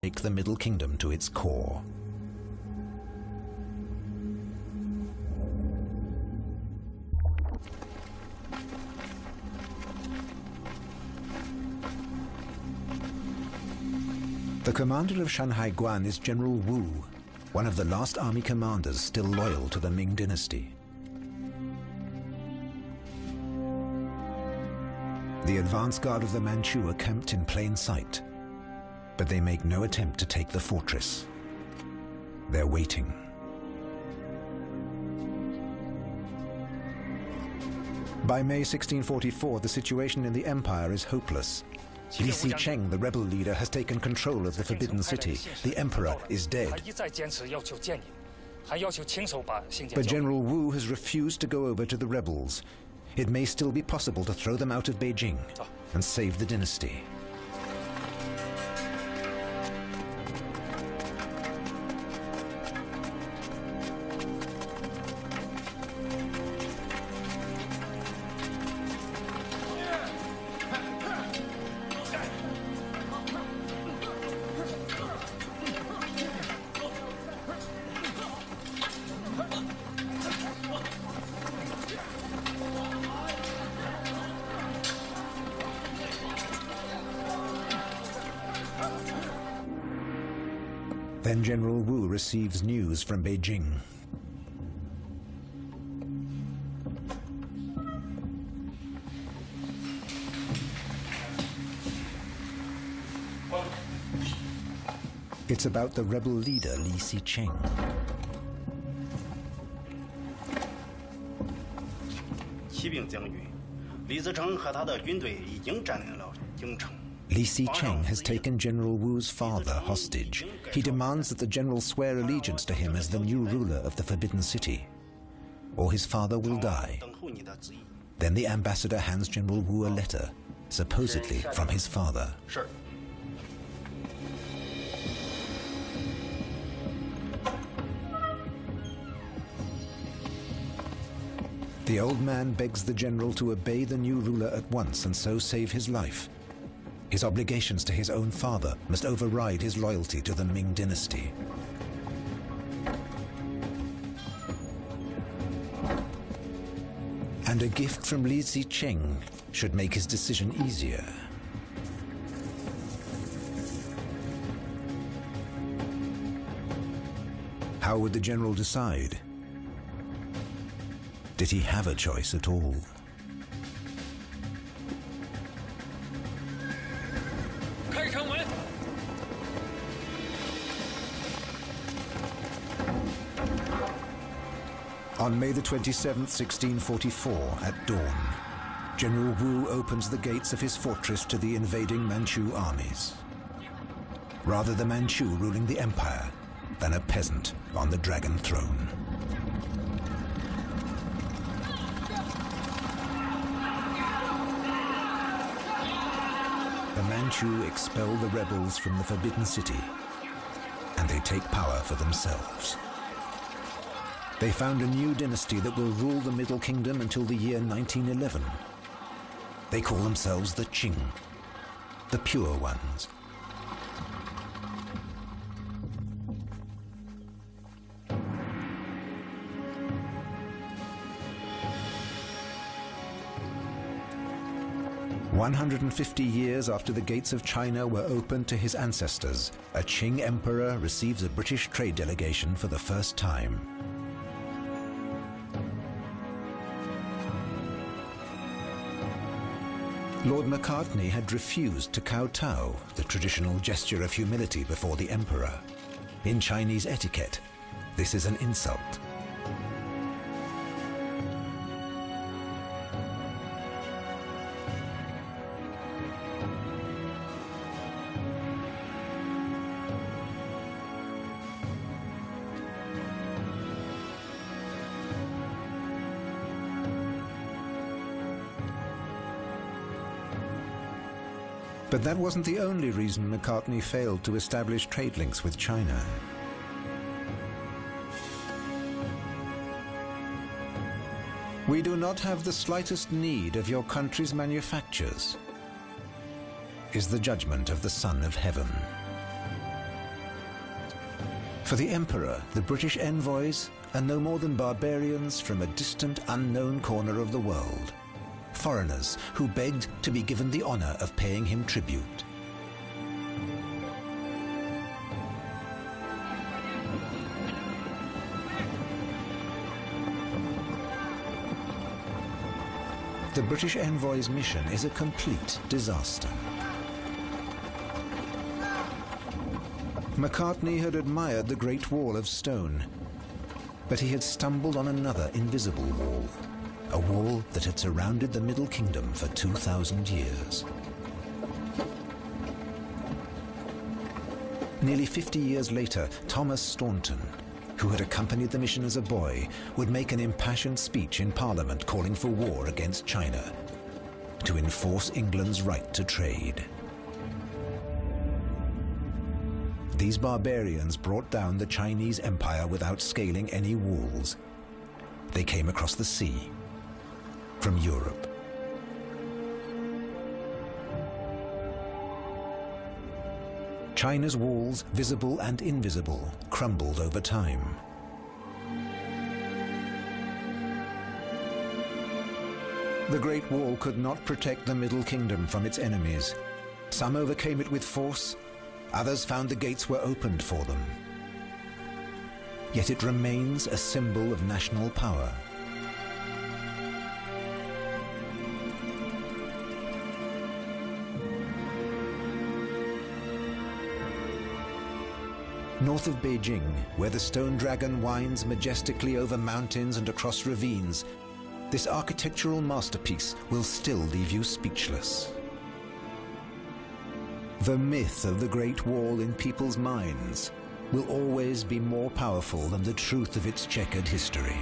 shake the Middle Kingdom to its core. The commander of Shanhai Guan is General Wu, one of the last army commanders still loyal to the Ming dynasty. The advance guard of the Manchu are camped in plain sight, but they make no attempt to take the fortress. They're waiting. By May 1644, the situation in the empire is hopeless. Li Xicheng, the rebel leader, has taken control of the Forbidden City. The emperor is dead. But General Wu has refused to go over to the rebels. It may still be possible to throw them out of Beijing and save the dynasty. Then General Wu receives news from Beijing. It's about the rebel leader Li Xicheng. Li Xicheng has taken General Wu's father hostage. He demands that the general swear allegiance to him as the new ruler of the Forbidden City, or his father will die. Then the ambassador hands General Wu a letter, supposedly from his father. The old man begs the general to obey the new ruler at once and so save his life. His obligations to his own father must override his loyalty to the Ming dynasty. And a gift from Li Xicheng should make his decision easier. How would the general decide? Did he have a choice at all? On May the 27th, 1644, at dawn, General Wu opens the gates of his fortress to the invading Manchu armies. Rather the Manchu ruling the empire than a peasant on the dragon throne. The Manchu expel the rebels from the Forbidden City, and they take power for themselves. They found a new dynasty that will rule the Middle Kingdom until the year 1911. They call themselves the Qing, the pure ones. "150 years after the gates of China were opened to his ancestors, a Qing emperor receives a British trade delegation for the first time. Lord Macartney had refused to kowtow, the traditional gesture of humility before the emperor. In Chinese etiquette, this is an insult. But that wasn't the only reason Macartney failed to establish trade links with China. "We do not have the slightest need of your country's manufactures," is the judgment of the Son of Heaven. For the emperor, the British envoys are no more than barbarians from a distant, unknown corner of the world. Foreigners who begged to be given the honor of paying him tribute. The British envoy's mission is a complete disaster. Macartney had admired the Great Wall of stone, but he had stumbled on another invisible wall, a wall that had surrounded the Middle Kingdom for 2,000 years. Nearly 50 years later, Thomas Staunton, who had accompanied the mission as a boy, would make an impassioned speech in Parliament calling for war against China to enforce England's right to trade. These barbarians brought down the Chinese Empire without scaling any walls. They came across the sea from Europe. China's walls, visible and invisible, crumbled over time. The Great Wall could not protect the Middle Kingdom from its enemies. Some overcame it with force, others found the gates were opened for them. Yet it remains a symbol of national power. North of Beijing, where the stone dragon winds majestically over mountains and across ravines, this architectural masterpiece will still leave you speechless. The myth of the Great Wall in people's minds will always be more powerful than the truth of its checkered history.